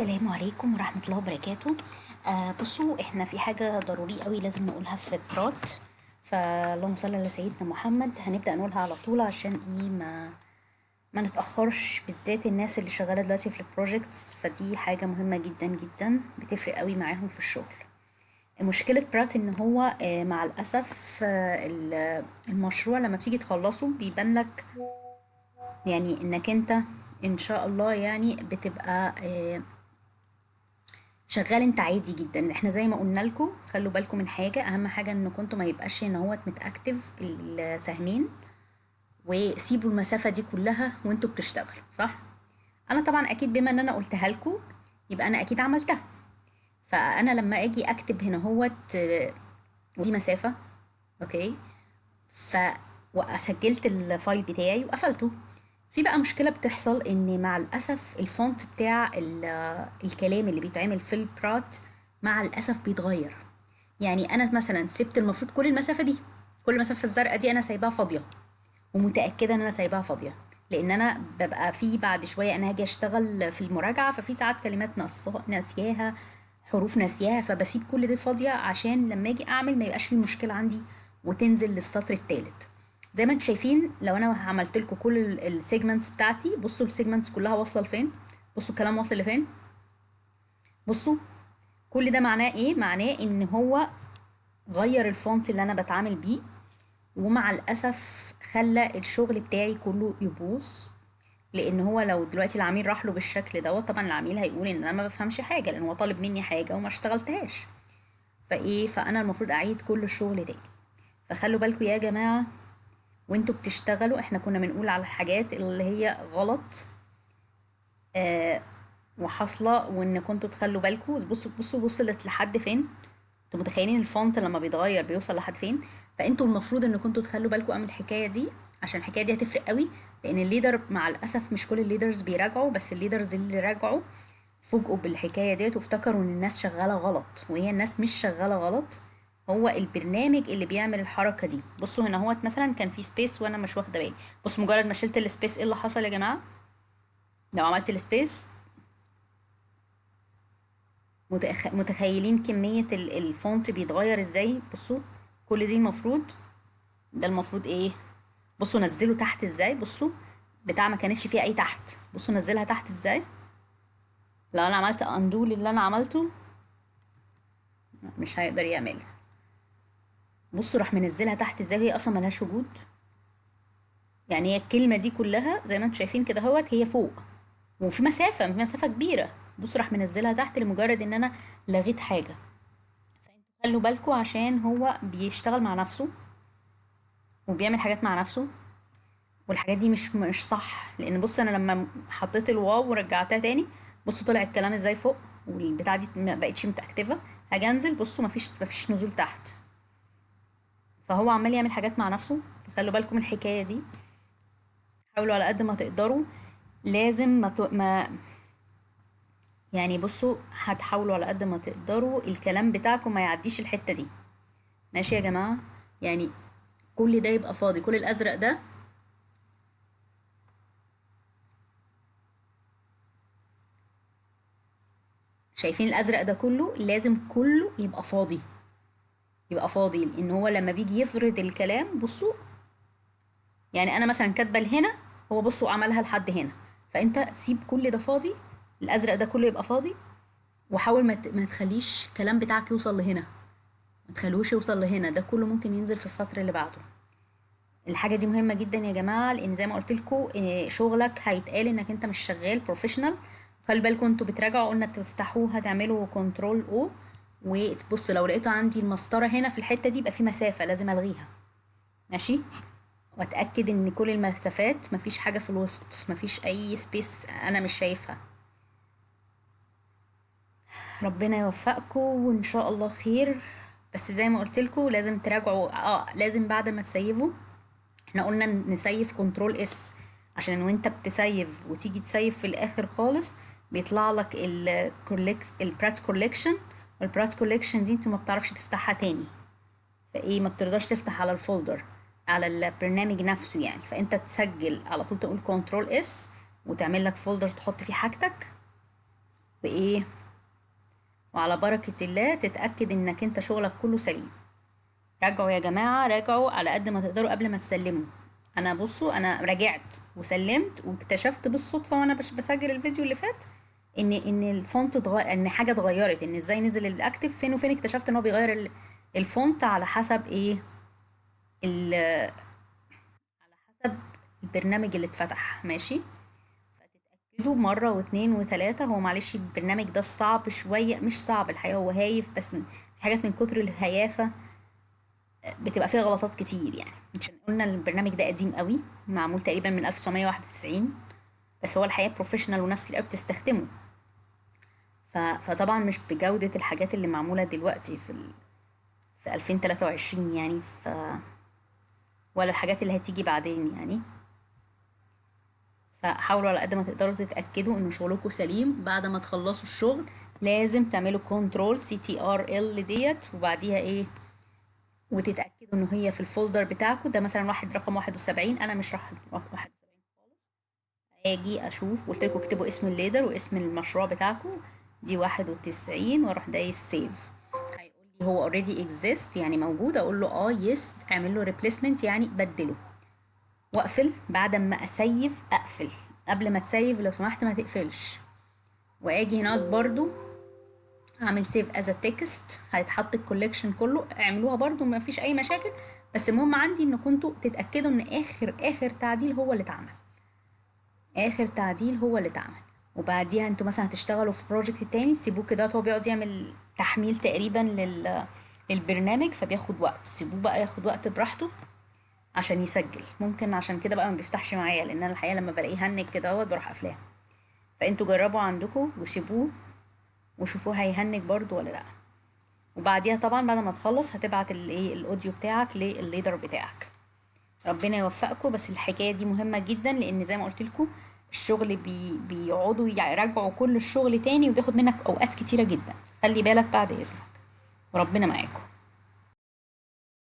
السلام عليكم ورحمة الله وبركاته. بصوا احنا في حاجة ضروري قوي لازم نقولها في برات. فاللهم صل على سيدنا محمد، هنبدأ نقولها على طول عشان ايه ما نتأخرش، بالذات الناس اللي شغالة دلوقتي في البروجيكتس، فدي حاجة مهمة جدا جدا بتفرق قوي معاهم في الشغل. مشكلة برات ان هو مع الأسف المشروع لما بتيجي تخلصه بيبان لك يعني انك انت ان شاء الله يعني بتبقى شغال انت عادي جدا. احنا زي ما قلنا لكم خلوا بالكم من حاجه، اهم حاجه ان كنتوا ما يبقاش ان هو متاكتف السهمين، وسيبوا المسافه دي كلها وانتوا بتشتغلوا صح. انا طبعا اكيد بما ان انا قلتها لكم يبقى انا اكيد عملتها. فانا لما اجي اكتب هنا هوت دي مسافه، اوكي، ف وسجلت الفايل بتاعي وقفلته. في بقى مشكلة بتحصل ان مع الاسف الفونت بتاع الكلام اللي بيتعمل في البرات مع الاسف بيتغير. يعني انا مثلا سبت المفروض كل المسافة دي، كل المسافة الزرقاء دي انا سايباها فاضية، ومتأكدة ان انا سايباها فاضية، لان انا ببقى في بعد شوية انا هاجي اشتغل في المراجعة، ففي ساعات كلمات ناسياها، حروف ناسياها، فبسيب كل دي فاضية عشان لما اجي اعمل ما يبقاش فيه مشكلة عندي وتنزل للسطر الثالث. زي ما انتم شايفين لو انا عملت لكم كل السيجمنتس بتاعتي، بصوا السيجمنتس كلها واصله لفين، بصوا الكلام واصل لفين، بصوا كل ده معناه ايه؟ معناه ان هو غير الفونت اللي انا بتعامل بيه، ومع الاسف خلى الشغل بتاعي كله يبوظ. لان هو لو دلوقتي العميل راح له بالشكل دوت، طبعا العميل هيقول ان انا ما بفهمش حاجه لان هو طالب مني حاجه وما اشتغلتهاش. فانا المفروض اعيد كل الشغل تاني. فخلوا بالكم يا جماعه وانتوا بتشتغلوا، احنا كنا بنقول على الحاجات اللي هي غلط وحاصله، وان كنتوا تخلوا بالكم. بصوا وصلت لحد فين، انتوا متخيلين الفونت لما بيتغير بيوصل لحد فين؟ فانتوا المفروض ان كنتوا تخلوا بالكم من الحكايه دي، عشان الحكايه دي هتفرق قوي. لان الليدر مع الاسف مش كل الليدرز بيراجعوا، بس الليدرز اللي راجعوا فوجئوا بالحكايه ديت وافتكروا ان الناس شغاله غلط، وهي الناس مش شغاله غلط، هو البرنامج اللي بيعمل الحركه دي. بصوا هنا هوت مثلا كان في سبيس وانا مش واخده بالي، بصوا مجرد ما شلت السبيس ايه اللي حصل يا جماعه؟ لو عملت السبيس، متخيلين كمية الفونت بيتغير ازاي؟ بصوا كل دي المفروض، ده المفروض ايه؟ بصوا نزلوا تحت ازاي، بصوا بتاع ما كانتش فيها اي تحت، بصوا نزلها تحت ازاي. لو انا عملت اندو للي انا عملته مش هيقدر يعملها. بصوا راح منزلها تحت ازاي وهي اصلا ملهاش وجود. يعني هي الكلمة دي كلها زي ما انتم شايفين كده هوت هي فوق، وفي مسافة كبيرة، بصوا راح منزلها تحت لمجرد ان انا لغيت حاجة. خلوا بالكوا عشان هو بيشتغل مع نفسه وبيعمل حاجات مع نفسه، والحاجات دي مش صح. لان بص انا لما حطيت الواو ورجعتها تاني، بصوا طلع الكلام ازاي فوق، والبتاعه دي ما بقتش متاكتفه. هاجي انزل بصوا مفيش نزول تحت، فهو عمال يعمل حاجات مع نفسه. فخلوا بالكم من الحكايه دي، حاولوا على قد ما تقدروا. لازم ما يعني بصوا هتحاولوا على قد ما تقدروا الكلام بتاعكم ما يعديش الحته دي، ماشي يا جماعه؟ يعني كل ده يبقى فاضي، كل الازرق ده، شايفين الازرق ده كله لازم كله يبقى فاضي، يبقى فاضي. لان هو لما بيجي يفرد الكلام بصوا، يعني انا مثلا كاتبه لهنا، هو بصوا عملها لحد هنا، فانت سيب كل ده فاضي، الازرق ده كله يبقى فاضي، وحاول ما تخليش الكلام بتاعك يوصل لهنا، ما تخلوش يوصل لهنا، ده كله ممكن ينزل في السطر اللي بعده. الحاجه دي مهمه جدا يا جماعه، لان زي ما قلت لكم شغلك هيتقال انك انت مش شغال بروفيشنال. خلي بالكم انتوا بتراجعوا، قلنا تفتحوها تعملوا كنترول او، وتبص لو لقيتوا عندي المسطره هنا في الحته دي يبقى في مسافه لازم الغيها، ماشي؟ واتاكد ان كل المسافات مفيش حاجه في الوسط، مفيش اي سبيس انا مش شايفها. ربنا يوفقكم وان شاء الله خير. بس زي ما قلت لكم لازم تراجعوا، لازم بعد ما تسيفوا، احنا قلنا نسيف كنترول اس، عشان وانت بتسيف وتيجي تسيف في الاخر خالص بيطلع لك البرات كوليكشن، والبرات كوليكشن دي انت ما بتعرفش تفتحها تاني، فايه ما بتقدرش تفتح على الفولدر، على البرنامج نفسه يعني. فانت تسجل على طول، تقول كنترول اس وتعمل لك فولدر تحط فيه حاجتك، وايه، وعلى بركة الله تتأكد انك انت شغلك كله سليم. راجعوا يا جماعة، راجعوا على قد ما تقدروا قبل ما تسلموا. انا بصوا، انا راجعت وسلمت واكتشفت بالصدفة وانا بسجل الفيديو اللي فات ان الفونت اتغير، ان حاجة اتغيرت، ان ازاي نزل الاكتف فين وفين. اكتشفت ان هو بيغير الفونت على حسب ايه، ال- على حسب البرنامج اللي اتفتح. ماشي، فتتأكدوا مرة واتنين وتلاتة. هو معلش البرنامج ده صعب شوية، مش صعب الحقيقة، هو هايف، بس في حاجات من كتر الهيافة بتبقى فيها غلطات كتير يعني. عشان قلنا البرنامج ده قديم قوي، معمول تقريبا من 1991، بس هو الحقيقة بروفيشنال وناس كتير قوي بتستخدمه. فطبعا مش بجودة الحاجات اللي معمولة دلوقتي في 2023 يعني، ولا الحاجات اللي هتيجي بعدين يعني. فحاولوا على قد ما تقدروا تتأكدوا ان شغلكم سليم. بعد ما تخلصوا الشغل لازم تعملوا كنترول CTRL ديت، وبعديها ايه، وتتأكدوا ان هي في الفولدر بتاعكم ده. مثلا واحد رقم 71، انا مش راح 71 خالص. اجي اشوف، قلت لكم اكتبوا اسم الليدر واسم المشروع بتاعكم، دي 91، واروح دايس سيف. هيقول لي هو اوريدي اكزيست يعني موجود، اقول له اه يس، اعمل له ريبليسمنت يعني بدله، واقفل. بعد ما اسيف اقفل، قبل ما تسيف لو سمحت ما تقفلش. واجي هناك برضو اعمل سيف از تكست، هيتحط الكوليكشن كله. اعملوها برضو ما فيش اي مشاكل، بس المهم عندي ان كنتوا تتاكدوا ان اخر تعديل هو اللي اتعمل، اخر تعديل هو اللي اتعمل. وبعديها انتوا مثلا هتشتغلوا في بروجكت تاني، سيبوه كده، هو بيقعد يعمل تحميل تقريبا للبرنامج، فبياخد وقت. سيبوه بقى ياخد وقت براحته عشان يسجل. ممكن عشان كده بقى ما بيفتحش معايا، لان انا الحقيقه لما بلاقيه هنك كده اهوت بروح قافلاه. فانتوا جربوا عندكم وسيبوه وشوفوه هيهنج برضو ولا لا. وبعديها طبعا بعد ما تخلص هتبعت الايه الاوديو بتاعك للليدر بتاعك. ربنا يوفقكم. بس الحكايه دي مهمه جدا، لان زي ما قلت لكم الشغل بيقعدوا يراجعوا كل الشغل تاني، وبياخد منك اوقات كتيره جدا. خلي بالك بعد اذنك، وربنا معاكم.